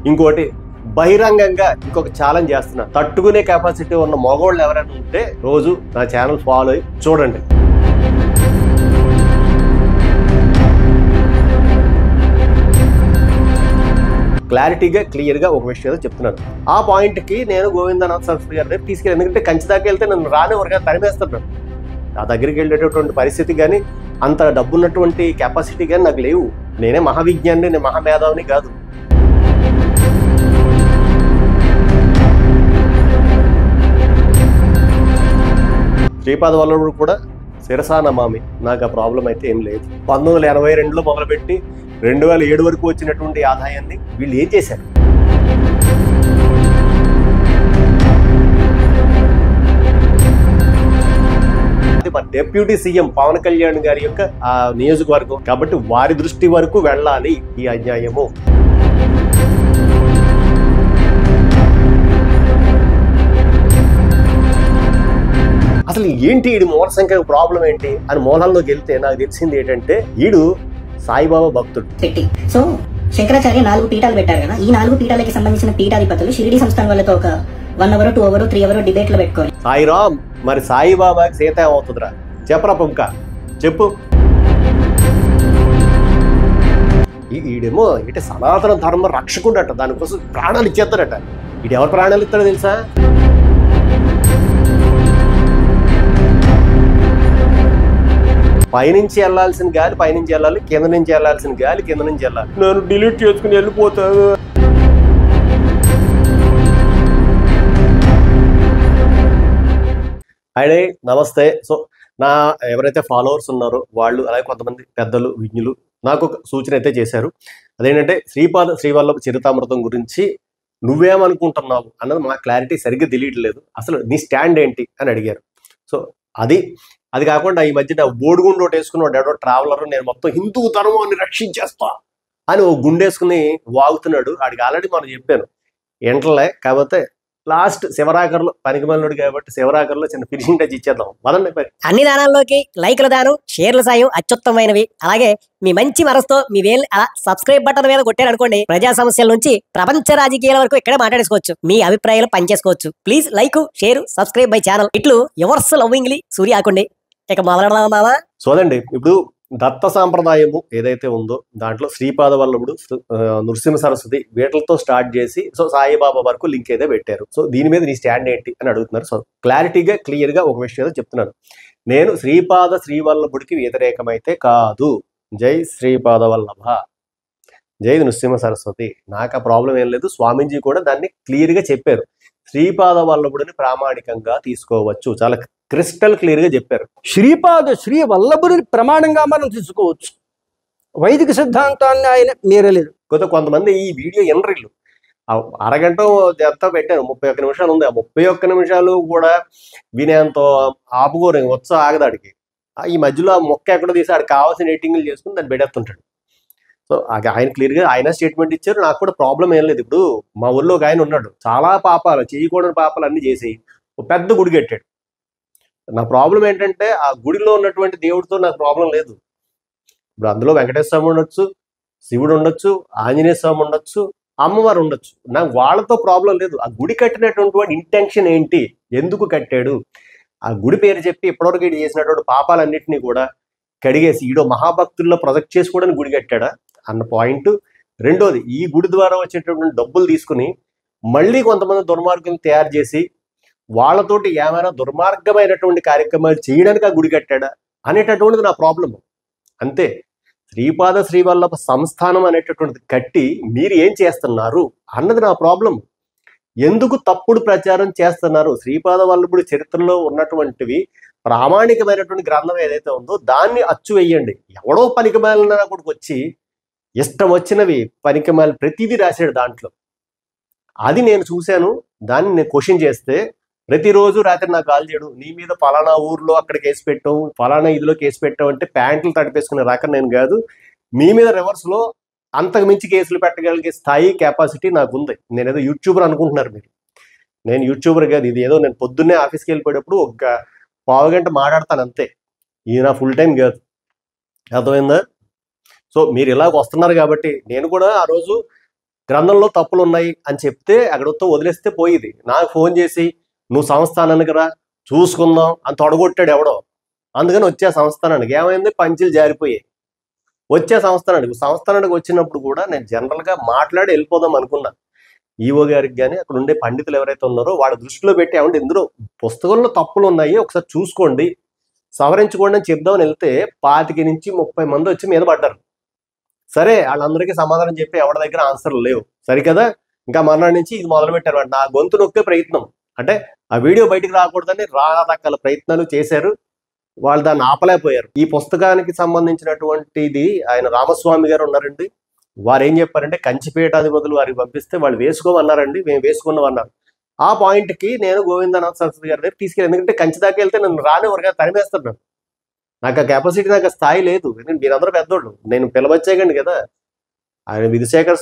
ఇంకోటి బహిరంగంగా ఇంకొక ఛాలెంజ్ చేస్తున్నా. తట్టుకునే కెపాసిటీ ఉన్న మగవాళ్ళు ఎవరైనా ఉంటే రోజు నా ఛానల్ ఫాలో అయ్యి చూడండి. క్లారిటీగా క్లియర్గా ఒక విషయం చెప్తున్నాను. ఆ పాయింట్కి నేను గోవిందనాథ్ సరస్వతి గారి దగ్గర తీసుకెళ్ళి, ఎందుకంటే కంచి దాకా వెళ్తే నన్ను రానివరగా తరిమేస్తున్నాడు. ఆ దగ్గరికి వెళ్ళేటటువంటి పరిస్థితి కానీ అంత డబ్బున్నటువంటి కెపాసిటీ కానీ నాకు లేవు. నేనే మహావిజ్ఞాన్ని, నేను మహామేధావిని కాదు. శ్రీపాద వల్లభుడు కూడా శిరసా నమామి, నాకు ఆ ప్రాబ్లం అయితే ఏం లేదు. 1982లో మొదలుపెట్టి 2007 వరకు వచ్చినటువంటి ఆదాయాన్ని వీళ్ళు ఏం చేశారు? మన డిప్యూటీ సీఎం పవన్ కళ్యాణ్ గారి యొక్క ఆ నియోజకవర్గం కాబట్టి వారి దృష్టి వరకు వెళ్ళాలి ఈ అన్యాయము. అసలు ఏంటి ఈడు మూల సంఖ్య ప్రాబ్లం ఏంటి అని మూలంలోకి వెళ్తే నాకు తెలిసింది ఏంటంటే ఈడు సాయిబాబా భక్తుడు. సో శంకరాచార్య 4 పీఠాలు పెట్టారు కదా, ఈ 4 పీఠాలకి సంబంధించిన పీఠాధిపతులు షిరిడి సంస్థానం వాళ్ళతో ఒక 1 అవర్ 2 అవర్ 3 అవర్ డిబేట్ లో పెట్టుకోవాలి. సాయిరామ్, మరి సాయిబాబాకి సీత ఏమవుతుందిరా? చెప్పరా పంక, చెప్పు. ఈడేమో ఇటు సనాతన ధర్మ రక్షకుండట, దానికోసం ప్రాణాలు ఇచ్చేస్తాడట. ఈడు ఎవరు ప్రాణాలు ఇస్తాడో తెలుసా? పైనుంచి వెళ్లాల్సిన గాలి పైనుంచి వెళ్ళాలి, కింద నుంచి వెళ్లాల్సిన గాలి కింద నుంచి వెళ్ళాలి. నేను డిలీట్ చేసుకుని వెళ్ళిపోతాను. అడే నమస్తే. సో నా ఎవరైతే ఫాలోవర్స్ ఉన్నారో వాళ్ళు, అలాగే కొంతమంది పెద్దలు విజ్ఞులు నాకు ఒక సూచన అయితే చేశారు. అదేంటంటే శ్రీపాద శ్రీవల్లభ చరితామృతం గురించి నువ్వేమనుకుంటున్నావు అన్నది మా క్లారిటీ సరిగ్గా తెలియట్లేదు. అసలు నీ స్టాండ్ ఏంటి అని అడిగారు. సో అది కాకుండా ఈ మధ్య బోడిగుండు ఒకటి వేసుకున్నాడు ఎవడో ట్రావెలర్, నేను మొత్తం హిందూ ధర్మాన్ని రక్షించేస్తా అని ఓ గుండేసుకుని వాగుతున్నాడు. ఆడికి ఆల్రెడీ మనం చెప్పాను ఎంటలే, కాకపోతే లాస్ట్ శివరాకర్లో పనికిమాలినోడు కాబట్టి శివరాకర్లో చిన్న ఫినిషింగ్ టచ్ ఇచ్చేద్దాం. వదండి. అన్ని దానాల్లోకి లైకుల దానం, షేర్ల సాయం అత్యుత్తమైనవి. అలాగే మీ మంచి మనసుతో మీ వేలు అలా సబ్స్క్రైబ్ బటన్ మీద కొట్టారనుకోండి, ప్రజా సమస్యల నుంచి ప్రపంచ రాజకీయాల వరకు ఇక్కడే మాట్లాడేసుకోవచ్చు. మీ అభిప్రాయాలు పనిచేసుకోవచ్చు. Please like, share, subscribe my channel. ఇట్లు యువర్స్ లవ్వింగ్లీ సూర్య ఆకుండి. ఇక మొదలెడదామా? చూడండి, ఇప్పుడు దత్త సాంప్రదాయము ఏదైతే ఉందో దాంట్లో శ్రీపాద వల్లభుడు, నృసింహ సరస్వతి వీటితో స్టార్ట్ చేసి సో సాయిబాబా వరకు లింక్ అయితే పెట్టారు. సో దీని మీద నీ స్టాండ్ ఏంటి అని అడుగుతున్నారు. సో క్లారిటీగా క్లియర్గా ఒక విషయం చెప్తున్నాను. నేను శ్రీపాద శ్రీవల్లభుడికి వ్యతిరేకమైతే కాదు. జై శ్రీపాద వల్లభ, జై నృసింహ సరస్వతి. నాకు ఆ ప్రాబ్లం ఏం లేదు. స్వామీజీ కూడా దాన్ని క్లియర్గా చెప్పారు. శ్రీపాద వల్లభుడిని ప్రామాణికంగా తీసుకోవచ్చు, చాలా క్రిస్టల్ క్లియర్ గా చెప్పారు. శ్రీ వల్లభుడిని ప్రమాణంగా మనం తీసుకోవచ్చు. వైదిక సిద్ధాంతాన్ని ఆయన మీరలేదు. కొంతమంది ఈ వీడియో ఎనరిల్లు అరగంట ఎంత పెట్టాను, 31 నిమిషాలు ఉంది. ఆ 31 నిమిషాలు కూడా వినేంత ఆపుకోరు, వచ్చ ఆగదాడికి. ఈ మధ్యలో ఆ మొక్క ఎక్కడో తీసి ఆడికి కావాల్సిన ఎడిటింగ్లు చేసుకుని దాన్ని పెడేస్తుంటాడు. సో ఆయన క్లియర్గా ఆయన స్టేట్మెంట్ ఇచ్చారు. నాకు కూడా ప్రాబ్లం ఏం లేదు. ఇప్పుడు మా ఊళ్ళో ఒక ఆయన ఉన్నాడు, చాలా పాపాలు చేయకూడని పాపాలు అన్ని చేసి ఒక పెద్ద గుడి కట్టాడు. నా ప్రాబ్లం ఏంటంటే ఆ గుడిలో ఉన్నటువంటి దేవుడితో నాకు ప్రాబ్లం లేదు. ఇప్పుడు అందులో వెంకటేశ్వర స్వామి ఉండొచ్చు, శివుడు ఉండొచ్చు, ఆంజనేయ స్వామి ఉండొచ్చు, అమ్మవారు ఉండొచ్చు. నాకు వాళ్ళతో ప్రాబ్లం లేదు. ఆ గుడి కట్టినటువంటి వాడి ఇంటెన్షన్ ఏంటి, ఎందుకు కట్టాడు, ఆ గుడి పేరు చెప్పి ఇప్పటివరకు ఈడు చేసినటువంటి పాపాలన్నింటినీ కూడా కడిగేసి ఈడో మహాభక్తుల్లో ప్రొజెక్ట్ చేసుకోవడానికి గుడి కట్టాడా అన్న పాయింట్. రెండోది, ఈ గుడి ద్వారా వచ్చేటటువంటి డబ్బులు తీసుకుని మళ్ళీ కొంతమంది దుర్మార్గులను తయారు చేసి వాళ్ళతోటి ఏమైనా దుర్మార్గమైనటువంటి కార్యక్రమాలు చేయడానికి ఆ గుడి కట్టాడా అనేటటువంటిది నా ప్రాబ్లం. అంతే. శ్రీపాద శ్రీవల్లభ సంస్థానం అనేటటువంటిది కట్టి మీరు ఏం చేస్తున్నారు అన్నది నా ప్రాబ్లం. ఎందుకు తప్పుడు ప్రచారం చేస్తున్నారు? శ్రీపాద వల్లభుడి చరిత్రలో ఉన్నటువంటివి ప్రామాణికమైనటువంటి గ్రంథం ఏదైతే ఉందో దాన్ని అచ్చు వేయండి. ఎవడో పనికిమాలిన కొడుకు వచ్చి ఇష్టం వచ్చినవి పనికిమాలి ప్రతిదీ రాశాడు దాంట్లో. అది నేను చూశాను. దాన్ని నేను క్వశ్చన్ చేస్తే ప్రతిరోజు రాత్రి నాకు కాల్ చేయడు, నీ మీద ఫలానా ఊర్లో అక్కడ కేసు పెట్టావు, ఫలానా ఇదిలో కేసు పెట్టావు అంటే ప్యాంట్లు తడిపేసుకునే రకం నేను కాదు. మీ మీద రివర్స్లో అంతకు మించి కేసులు పెట్టగలిగే స్థాయి కెపాసిటీ నాకు ఉంది. నేనేదో యూట్యూబర్ అనుకుంటున్నారు మీరు. నేను యూట్యూబర్ కాదు. ఇది ఏదో నేను పొద్దున్నే ఆఫీస్కి వెళ్ళిపోయేటప్పుడు ఒక పావు గంట మాట్లాడతాను అంతే. ఇది నా ఫుల్ టైం కాదు. అర్థమైందా? సో మీరు ఇలాగ వస్తున్నారు కాబట్టి నేను కూడా ఆ రోజు గ్రంథంలో తప్పులు ఉన్నాయి అని చెప్తే అక్కడతో వదిలేస్తే పోయేది. నాకు ఫోన్ చేసి నువ్వు సంస్థానానికి రా చూసుకుందాం అని తొడగొట్టాడు ఎవడో. అందుకని వచ్చే సంస్థానానికి ఏమైంది, పంచులు జారిపోయాయి. వచ్చే సంస్థానానికి వచ్చినప్పుడు కూడా నేను జనరల్గా మాట్లాడి వెళ్ళిపోదాం అనుకున్నా. ఈవో గారికి కానీ అక్కడ ఉండే పండితులు ఎవరైతే ఉన్నారో వాళ్ళ దృష్టిలో పెట్టి ఏమంటే ఇందులో పుస్తకంలో తప్పులు ఉన్నాయి, ఒకసారి చూసుకోండి, సవరించుకోండి అని చెప్దామని వెళ్తే 25 నుంచి 30 మంది వచ్చి మీద పడ్డారు. సరే వాళ్ళందరికీ సమాధానం చెప్పి ఎవరి దగ్గర ఆన్సర్లు లేవు సరికదా. ఇంకా మర్నాడు నుంచి ఇది మొదలు పెట్టారు. నా గొంతు నొక్కే ప్రయత్నం, అంటే ఆ వీడియో బయటికి రాకూడదని రకరకాల ప్రయత్నాలు చేశారు. వాళ్ళు దాన్ని ఆపలేకపోయారు. ఈ పుస్తకానికి సంబంధించినటువంటిది ఆయన రామస్వామి గారు ఉన్నారండి. వారు ఏం చెప్పారంటే కంచిపీఠాధిపతులు వారికి పంపిస్తే వాళ్ళు వేసుకోమన్నారండి, మేము వేసుకున్నామన్నారు. ఆ పాయింట్కి నేను గోవిందనాథ్ సరస్వతి గారి దగ్గర తీసుకెళ్ళి, ఎందుకంటే కంచి దాకా వెళ్తే నన్ను రానివ్వరుగా, తరిమేస్తాను. నాకు ఆ కెపాసిటీ, నాకు ఆ స్థాయి లేదు. ఎందుకంటే మీరందరూ పెద్దోళ్ళు, నేను పిలవచ్చేయకండి కదా. ఆయన విధుశేఖర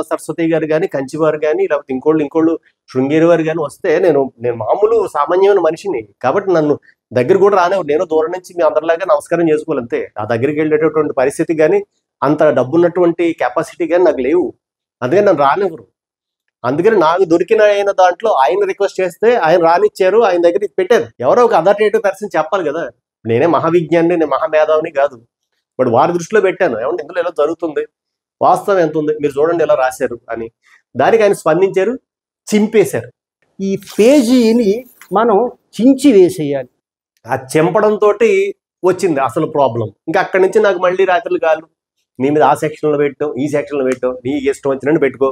సరస్వతి గారు కానీ, కంచివారు కానీ, లేకపోతే ఇంకోళ్ళు శృంగేరి వారు కానీ వస్తే నేను మామూలు సామాన్యమైన మనిషిని కాబట్టి నన్ను దగ్గర కూడా రానివ్వరు. నేను దూరం నుంచి మీ అందరిలాగా నమస్కారం చేసుకోవాలంతే. ఆ దగ్గరికి వెళ్ళేటటువంటి పరిస్థితి కానీ, అంత డబ్బున్నటువంటి కెపాసిటీ కానీ నాకు లేవు. అందుకని నన్ను రానివ్వరు. అందుకని నాకు దొరికిన అయిన దాంట్లో ఆయన రిక్వెస్ట్ చేస్తే ఆయన రానిచ్చారు, ఆయన దగ్గర పెట్టారు. ఎవరో ఒక అథారిటేటివ్ పర్సన్ చెప్పాలి కదా. నేనే మహావిజ్ఞాన్ని, నేను మహామేధావిని కాదు. బట్ వారి దృష్టిలో పెట్టాను, ఏమంటే ఇందులో ఎలా జరుగుతుంది, వాస్తవం ఎంత ఉంది, మీరు చూడండి ఎలా రాశారు అని. దానికి ఆయన స్పందించారు, చింపేశారు. ఈ పేజీని మనం చించి వేసేయాలి. ఆ చింపడంతో వచ్చింది అసలు ప్రాబ్లం. ఇంకా అక్కడి నుంచి నాకు మళ్ళీ రాత్రులు కాదు, నీ మీద ఆ సెక్షన్లో పెట్టాం, ఈ సెక్షన్లో పెట్టాం, నీ ఇష్టం వచ్చినట్టు పెట్టుకో.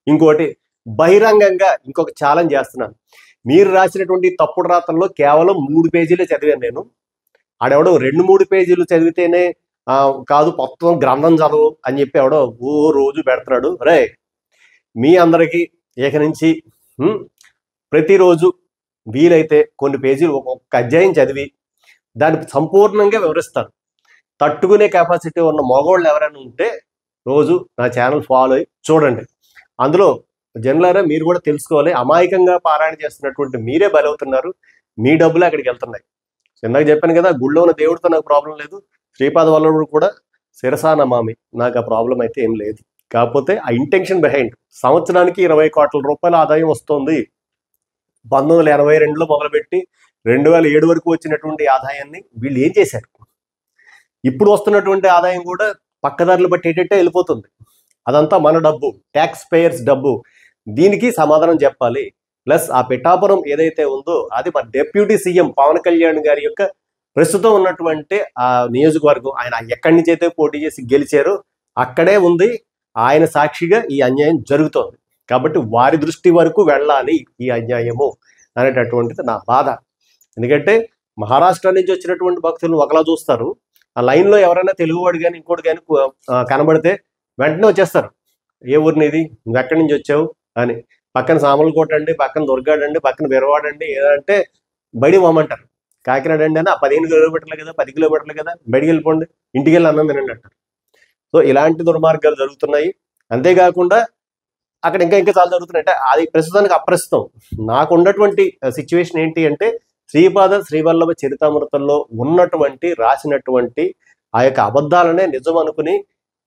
ఇంకోటి బహిరంగంగా ఇంకొక ఛాలెంజ్ చేస్తున్నాను. మీరు రాసినటువంటి తప్పుడు రాతల్లో కేవలం 3 పేజీలే చదివాను నేను. ఆడెవడో 2-3 పేజీలు చదివితేనే కాదు మొత్తం గ్రంథం చదవు అని చెప్పి ఎవడో రోజు పెడుతున్నాడు. రే, మీ అందరికీ ఇక నుంచి ప్రతిరోజు వీలైతే కొన్ని పేజీలు ఒక్కొక్క అధ్యాయం చదివి దాన్ని సంపూర్ణంగా వివరిస్తాను. తట్టుకునే కెపాసిటీ ఉన్న మగవాళ్ళు ఎవరైనా ఉంటే రోజు నా ఛానల్ ఫాలో అయ్యి చూడండి. అందులో జనరల్గా మీరు కూడా తెలుసుకోవాలి, అమాయకంగా పారాయణ చేస్తున్నటువంటి మీరే బలవుతున్నారు, మీ డబ్బులు అక్కడికి వెళ్తున్నాయి. ఇందాక చెప్పాను కదా, గుళ్ళో ఉన్న దేవుడితో నాకు ప్రాబ్లం లేదు, శ్రీపాద వల్లభుడు కూడా శిరసా నమామి, నాకు ఆ ప్రాబ్లం అయితే ఏం లేదు. కాకపోతే ఆ ఇంటెన్షన్ బిహైండ్. సంవత్సరానికి 20 కోట్ల రూపాయల ఆదాయం వస్తుంది. 1982లో మొదలుపెట్టి 2007 వరకు వచ్చినటువంటి ఆదాయాన్ని వీళ్ళు ఏం చేశారు? ఇప్పుడు వస్తున్నటువంటి ఆదాయం కూడా పక్కదారులు పట్టేటట్టే వెళ్ళిపోతుంది. అదంతా మన డబ్బు, ట్యాక్స్ పేయర్స్ డబ్బు. దీనికి సమాధానం చెప్పాలి. ప్లస్ ఆ పిఠాపురం ఏదైతే ఉందో అది మన డిప్యూటీ సీఎం పవన్ కళ్యాణ్ గారి యొక్క ప్రస్తుతం ఉన్నటువంటి ఆ నియోజకవర్గం. ఆయన ఎక్కడి నుంచి అయితే పోటీ చేసి గెలిచారో అక్కడే ఉంది. ఆయన సాక్షిగా ఈ అన్యాయం జరుగుతోంది. కాబట్టి వారి దృష్టి వరకు వెళ్ళాలి ఈ అన్యాయము అనేటటువంటిది నా బాధ. ఎందుకంటే మహారాష్ట్ర నుంచి వచ్చినటువంటి భక్తులను ఒకలా చూస్తారు. ఆ లైన్లో ఎవరైనా తెలుగువాడు కానీ ఇంకోటి కానీ కనబడితే వెంటనే వచ్చేస్తారు. ఏ ఊరినిది, నువ్వు ఎక్కడి నుంచి వచ్చావు అని. పక్కన సామలకోట అండి, పక్కన దుర్గాడు అండి, పక్కన విరవాడండి, ఏదంటే బడి పోమంటారు. కాకినాడ అండి అని 15 కిలోమీటర్లు కదా, 10 కిలోమీటర్లు కదా, బడికి వెళ్ళిపోండి, ఇంటికి వెళ్ళి అన్నం తినండి అంటారు. సో ఇలాంటి దుర్మార్గాలు జరుగుతున్నాయి. అంతేకాకుండా అక్కడ ఇంకా చాలా జరుగుతున్నాయి. అంటే అది ప్రస్తుతానికి అప్రస్తుతం. నాకు ఉన్నటువంటి సిచ్యువేషన్ ఏంటి అంటే శ్రీపాద శ్రీవల్లభ చరితామృతంలో ఉన్నటువంటి రాసినటువంటి ఆ యొక్క అబద్ధాలనే నిజం అనుకుని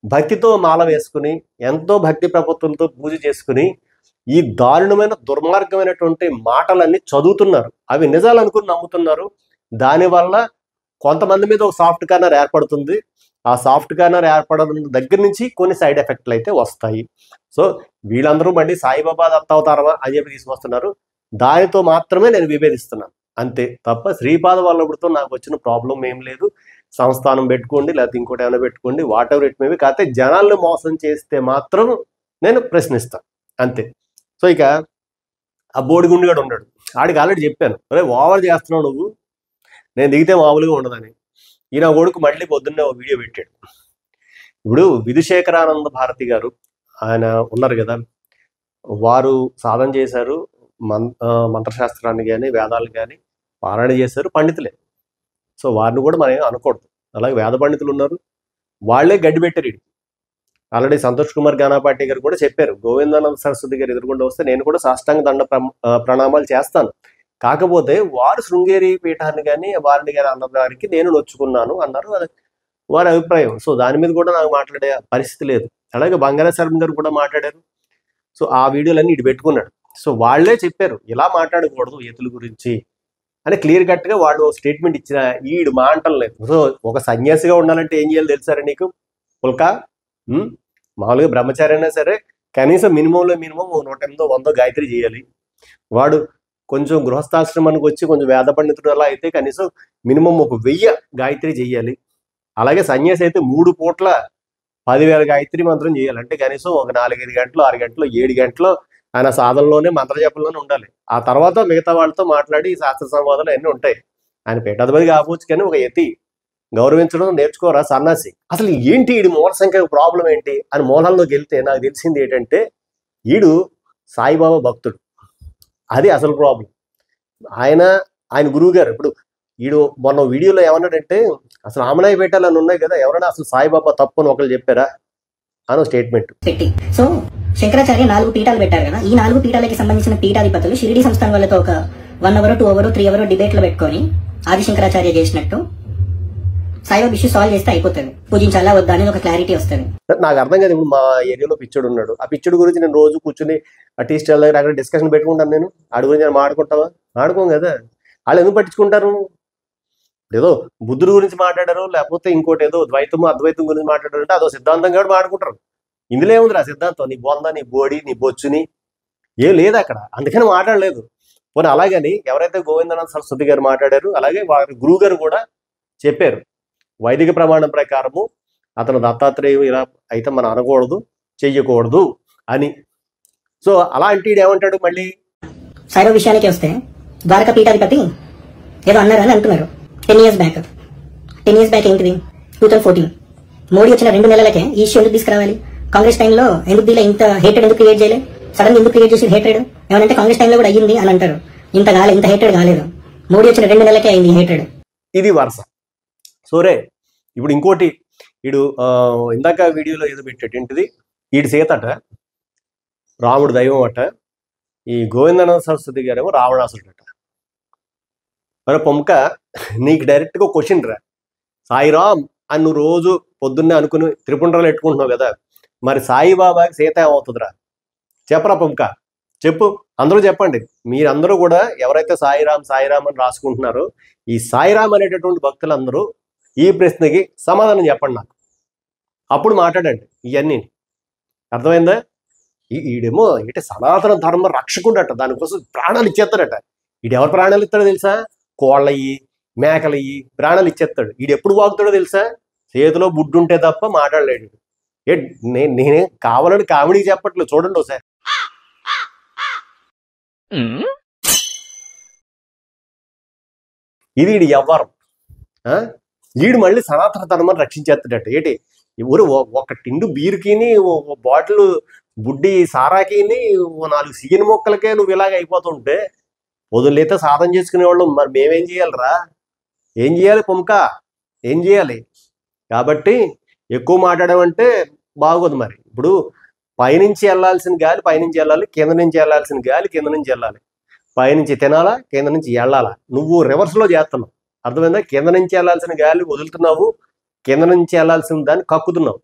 భక్తితో మాల వేసుకుని ఎంతో భక్తి ప్రపత్తులతో పూజ చేసుకుని ఈ దారుణమైన దుర్మార్గమైనటువంటి మాటలన్నీ చదువుతున్నారు. అవి నిజాలు అనుకుని నమ్ముతున్నారు. దానివల్ల కొంతమంది మీద ఒక సాఫ్ట్ కార్నర్ ఏర్పడుతుంది. ఆ సాఫ్ట్ కార్నర్ ఏర్పడడం దగ్గర నుంచి కొన్ని సైడ్ ఎఫెక్ట్లు అయితే వస్తాయి. సో వీళ్ళందరూ మళ్ళీ సాయిబాబా దత్తావతారమా అని చెప్పి తీసుకొస్తున్నారు. దానితో మాత్రమే నేను విభేదిస్తున్నాను అంతే తప్ప శ్రీపాద వల్లభుడితో నాకు వచ్చిన ప్రాబ్లం ఏం లేదు. సంస్థానం పెట్టుకోండి, లేకపోతే ఇంకోటి ఏమైనా పెట్టుకోండి, వాట్ ఎవర్ ఇట్ మేబీ. కాకపోతే జనాలను మోసం చేస్తే మాత్రం నేను ప్రశ్నిస్తాను అంతే. సో ఇక ఆ బోడిగుండి కూడా ఉన్నాడు. ఆడికి ఆల్రెడీ చెప్పాను, అరే ఓవర్ చేస్తున్నావు నువ్వు, నేను దిగితే మామూలుగా ఉండదని. ఈయన కొడుకు మళ్ళీ పొద్దున్నే ఒక వీడియో పెట్టాడు. ఇప్పుడు విధుశేఖరానంద భారతి గారు ఆయన ఉన్నారు కదా, వారు సాధన చేశారు, మంత్రశాస్త్రాన్ని కానీ వేదాలు కానీ పారాయణ చేశారు, పండితులే. సో వారిని కూడా మనం అనకూడదు. అలాగే వేద పండితులు ఉన్నారు, వాళ్లే గడ్డి పెట్టారు. ఆల్రెడీ సంతోష్ కుమార్ గానాపాటి గారు కూడా చెప్పారు, గోవిందానంద సరస్వతి గారు ఎదుర్కొంటూ వస్తే నేను కూడా సాష్టాంగ దండ ప్రణామాలు చేస్తాను. కాకపోతే వారు శృంగేరి పీఠాన్ని కానీ వారిని కానీ అన్నదానికి నేను నొచ్చుకున్నాను అన్నారు. అది వారి అభిప్రాయం. సో దాని మీద కూడా నాకు మాట్లాడే పరిస్థితి లేదు. అలాగే బంగారా శర్మ గారు కూడా మాట్లాడారు. సో ఆ వీడియోలన్నీ ఇటు పెట్టుకున్నాడు. సో వాళ్ళే చెప్పారు ఇలా మాట్లాడకూడదు ఎతుల గురించి అని క్లియర్ కట్గా వాళ్ళు స్టేట్మెంట్ ఇచ్చిన ఈడు మాటలు లేదు. సో ఒక సన్యాసిగా ఉండాలంటే ఏం చేయాలి తెలుసారా నీకు పుల్కా? మామూలుగా బ్రహ్మచారి అయినా సరే కనీసం మినిమంలో మినిమం 108 100 గాయత్రి చేయాలి. వాడు కొంచెం గృహస్థాశ్రమానికి వచ్చి కొంచెం వేద పండితుడు అలా అయితే కనీసం మినిమం ఒక 1000 గాయత్రి చేయాలి. అలాగే సన్యాసి అయితే 3 పూట్ల 10,000 గాయత్రి మంత్రం చేయాలి. అంటే కనీసం ఒక 4-5 గంటలు 6 గంటలు 7 గంటలు ఆయన సాధనలోనే మంత్రజపంలోనే ఉండాలి. ఆ తర్వాత మిగతా వాళ్ళతో మాట్లాడి శాస్త్ర సంవాదాలు అన్నీ ఉంటాయి. ఆయన పీఠాధిపతి కావచ్చు కానీ ఒక యతి గౌరవించడం నేర్చుకోరా సన్నాసి. అసలు ఏంటి ఈడు మూల సంఖ్య ప్రాబ్లం ఏంటి అని మూలంలోకి వెళ్తే నాకు తెలిసింది ఏంటంటే ఈడు సాయిబాబా భక్తుడు. అది అసలు ప్రాబ్లం. ఆయన గురువు గారు ఇప్పుడు ఈడు మొన్న వీడియోలో ఏమన్నాడంటే అసలు ఆమనాయ పీఠాలు అని ఉన్నాయి కదా, ఎవరైనా అసలు సాయిబాబా తప్పు అని ఒకళ్ళు చెప్పారా అని స్టేట్మెంట్ పెట్టి. సో శంకరాచార్య 4 పీఠాలు పెట్టారు కదా, ఈ 4 పీఠాలకి సంబంధించిన పీఠాధిపతులు షిరిడి సంస్థానం వాళ్ళతో ఒక 1 అవర్ 2 అవర్ 3 అవర్ డిబేట్లు పెట్టుకొని ఆది శంకరాచార్య చేసినట్టు సాయిబాబా ఇష్యూ సాల్వ్ చేస్తే అయిపోతుంది. పూజించాలా వద్దా అనేది ఒక క్లారిటీ వస్తుంది. నాకు అర్థం కాదు. ఇప్పుడు మా ఏరియాలో పిచ్చోడు ఉన్నాడు. ఆ పిచ్చోడు గురించి నేను రోజు కూర్చుని ఆ టీ స్టాల్ దగ్గర అక్కడ డిస్కషన్ పెట్టుకుంటాను. నేను ఆడి గురించి నేను మాట్లాడుకుంటావా? ఆడుకోం కదా. వాళ్ళు ఎందుకు పట్టించుకుంటారు? ఏదో బుద్ధుడు గురించి మాట్లాడారు, లేకపోతే ఇంకోటి ఏదో ద్వైతము అద్వైతం గురించి మాట్లాడారు అంటే అదో సిద్ధాంతం కూడా మాట్లాడుకుంటారు. ఇందులో ఏముంది ఆ సిద్ధాంతం? నీ బొంద, నీ బోడి, నీ బొచ్చుని ఏం లేదు అక్కడ. అందుకని మాట్లాడలేదు. పోనీ అలాగని ఎవరైతే గోవిందనాథ సరస్వతి గారు మాట్లాడారు, అలాగే వారి గురువు గారు కూడా చెప్పారు వైదిక ప్రమాణం ప్రకారము అతను దత్తాత్రేయం ఇలా అయితే మనం అనకూడదు, చెయ్యకూడదు అని. సో అలాంటి ఏమంటాడు మళ్ళీ సాయిబాబా విషయానికి వస్తే ద్వారకా పీఠాధిపతి ఏదో అన్నారని అంటున్నారు 10 years బ్యాక్. 10 years బ్యాక్ ఏంటిది? 2014 మోడీ వచ్చిన 2 నెలలకే ఈ ఇష్యూ ఎందుకు తీసుకురావాలి? కాంగ్రెస్ టైంలో ఎందుకు దీనిలో ఇంత హేటెడ్ ఎందుకు క్రియేట్ చేయలేదు? సడన్ ఎందుకు క్రియేట్ చేసి హేటెడ్? ఏమంటే కాంగ్రెస్ టైంలో కూడా అయ్యింది అని అంటారు. ఇంత హేటెడ్ కాలేదు. మోడీ వచ్చిన 2 నెలలకే అయింది హేటెడ్. ఇది వరుస. సోరే ఇప్పుడు ఇంకోటి వీడు ఇందాక వీడియోలో ఏదో పెట్టాడు ఏంటిది, వీడి సీతట రాముడు దైవం అట, ఈ గోవిందనాథ సరస్వతి గారేమో రావణాసుడట. మరి పొమ్మక నీకు డైరెక్ట్గా క్వశ్చన్ రా, సాయిరామ్ అని నువ్వు రోజు పొద్దున్నే అనుకుని త్రిపుండ్రాలు పెట్టుకుంటున్నావు కదా, మరి సాయిబాబాకి సీత ఏమవుతుందిరా? చెప్పరా పొమ్మక, చెప్పు. అందరూ చెప్పండి. మీరందరూ కూడా ఎవరైతే సాయిరామ్ సాయిరామ్ అని రాసుకుంటున్నారో ఈ సాయిరామ్ అనేటటువంటి భక్తులందరూ ఈ ప్రశ్నకి సమాధానం చెప్పండి నాకు. అప్పుడు మాట్లాడండి ఇవన్నీ. అర్థమైందా? ఈడేమో ఏంటి సనాతన ధర్మ రక్షకుడట, దానికోసం ప్రాణాలు ఇచ్చేస్తాడట. ఈడెవరు ప్రాణాలు ఇస్తాడో తెలుసా? కోళ్ళయ్యి మేకలయ్యి ప్రాణాలు ఇచ్చేస్తాడు. ఈడెప్పుడు వాగుతాడో తెలుసా? చేతిలో బుడ్డు ఉంటే తప్ప మాట్లాడలేడు. నేనే కావాలని కామెడీ చెప్పట్లేదు, చూడండి ఒకసారి. ఇది ఈడు వ్యవహారం. ఈడు మళ్ళీ సనాతన ధర్మాన్ని రక్షించేస్తాడట. ఏంటి ఎవరు ఒక టిండు బీరుకిని బాటిల్ బుడ్డి సారాకిని 4 సిగిన మొక్కలకే నువ్వు ఇలాగ అయిపోతుంటే పొద్దున్నైతే సాధన చేసుకునే వాళ్ళు మరి మేమేం చేయాలిరా? ఏం చేయాలి పొమ్మక? ఏం చేయాలి? కాబట్టి ఎక్కువ మాట్లాడమంటే బాగోదు. మరి ఇప్పుడు పైనుంచి వెళ్ళాల్సిన గాలి పైనుంచి వెళ్ళాలి, కింద నుంచి వెళ్ళాల్సిన గాలి కింద నుంచి వెళ్ళాలి. పైనుంచి తినాలా, కింద నుంచి వెళ్ళాలా. నువ్వు రివర్స్లో చేస్తున్నావు. అర్థమైందా? కింద నుంచి వెళ్ళాల్సిన గాలి వదులుతున్నావు, కింద నుంచి వెళ్ళాల్సిన దాన్ని కక్కుతున్నావు.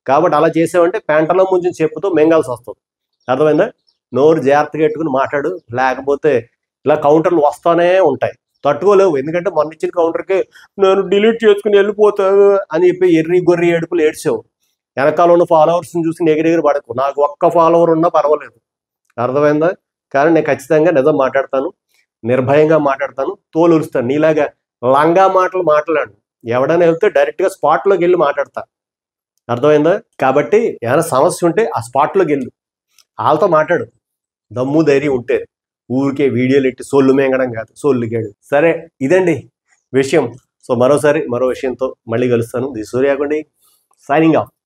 కాబట్టి అలా చేసావంటే పెంటలో ముంచి చెప్పుతో మింగాల్సి వస్తుంది. అర్థమైందా? నోరు జాగ్రత్తగా పెట్టుకుని మాట్లాడు, లేకపోతే ఇలా కౌంటర్లు వస్తానే ఉంటాయి, తట్టుకోలేవు. ఎందుకంటే మొన్న ఇచ్చిన కౌంటర్కి నేను డిలీట్ చేసుకుని వెళ్ళిపోతాను అని చెప్పి ఎర్రి గొర్రి ఏడుపులు ఏడ్చావు. వెనకాల ఉన్న ఫాలోవర్స్ని చూసి ఎగిరెగిరి పడకు. నాకు ఒక్క ఫాలోవర్ ఉన్నా పర్వాలేదు. అర్థమైందా? కానీ నేను ఖచ్చితంగా నిజం మాట్లాడతాను, నిర్భయంగా మాట్లాడతాను, తోలుస్తాను. నీలాగా లంగా మాటలు మాట్లాడు. ఎవడైనా వెళ్తే డైరెక్ట్గా స్పాట్లోకి వెళ్ళి మాట్లాడతా. అర్థమైందా? కాబట్టి ఏమైనా సమస్య ఉంటే ఆ స్పాట్లోకి వెళ్ళు, వాళ్ళతో మాట్లాడు. దమ్ము ధైర్యం ఉంటే ఊరికే వీడియోలు ఎట్టి సొల్లు మేంగడం కాదు, సొల్లుగాడు. సరే, ఇదండి విషయం. సో మరోసారి మరో విషయంతో మళ్ళీ కలుస్తాను. The Suryakondi signing of.